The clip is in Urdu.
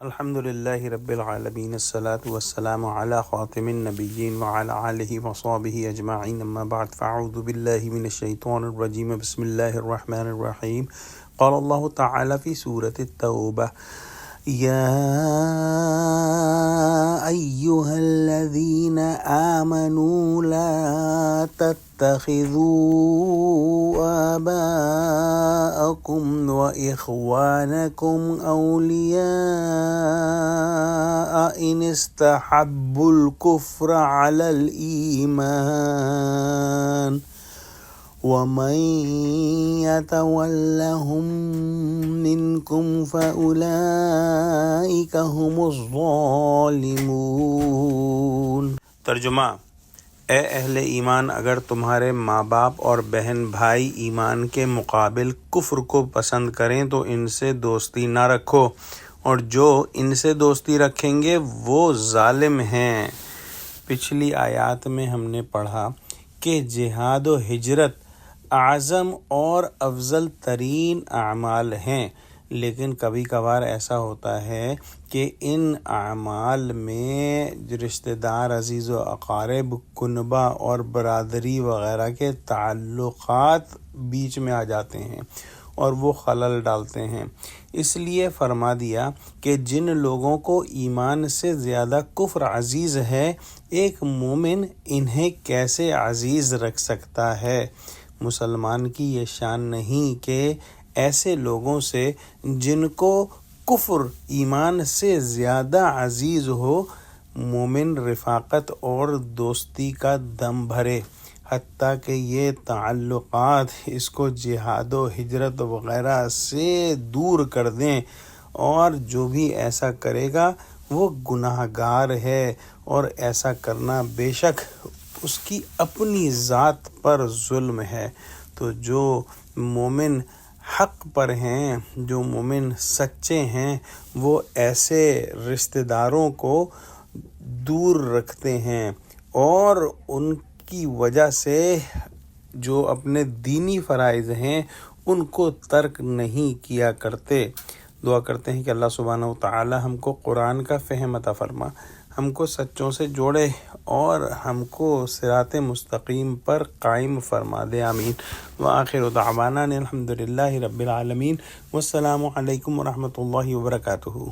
الحمد للہ رب العالمین الصلاة والسلام علی خاتم النبیین وعلی آلہ وصحبہ اجمعین اما بعد فاعوذ باللہ من الشیطان الرجیم بسم اللہ الرحمن الرحیم قال اللہ تعالی فی سورة التوبہ یا ایہا الذین آمنوا لا تتخذوا آباءکم وإخوانکم اولیاء ان استحبوا الكفر على الإیمان ومن يتولهم منكم فأولئك هم الظالمون۔ ترجمہ: اے اہل ایمان، اگر تمہارے ماں باپ اور بہن بھائی ایمان کے مقابل کفر کو پسند کریں تو ان سے دوستی نہ رکھو، اور جو ان سے دوستی رکھیں گے وہ ظالم ہیں۔ پچھلی آیات میں ہم نے پڑھا کہ جہاد و ہجرت اعظم اور افضل ترین اعمال ہیں، لیکن کبھی کبھار ایسا ہوتا ہے کہ ان اعمال میں رشتہ دار، عزیز و اقارب، کنبہ اور برادری وغیرہ کے تعلقات بیچ میں آ جاتے ہیں اور وہ خلل ڈالتے ہیں۔ اس لیے فرما دیا کہ جن لوگوں کو ایمان سے زیادہ کفر عزیز ہے، ایک مومن انہیں کیسے عزیز رکھ سکتا ہے؟ مسلمان کی یہ شان نہیں کہ ایسے لوگوں سے جن کو کفر ایمان سے زیادہ عزیز ہو، مومن رفاقت اور دوستی کا دم بھرے، حتیٰ کہ یہ تعلقات اس کو جہاد و ہجرت وغیرہ سے دور کر دیں، اور جو بھی ایسا کرے گا وہ گناہ گار ہے، اور ایسا کرنا بے شک اس کی اپنی ذات پر ظلم ہے۔ تو جو مومن حق پر ہیں، جو مومن سچے ہیں، وہ ایسے رشتہ داروں کو دور رکھتے ہیں اور ان کی وجہ سے جو اپنے دینی فرائض ہیں ان کو ترک نہیں کیا کرتے۔ دعا کرتے ہیں کہ اللہ سبحانہ و تعالی ہم کو قرآن کا فہم عطا فرما، ہم کو سچوں سے جوڑے اور ہم کو صراط مستقیم پر قائم فرما دے، آمین۔ وآخر دعوانا الحمد للہ رب العالمین، والسلام علیکم ورحمۃ اللہ وبرکاتہ۔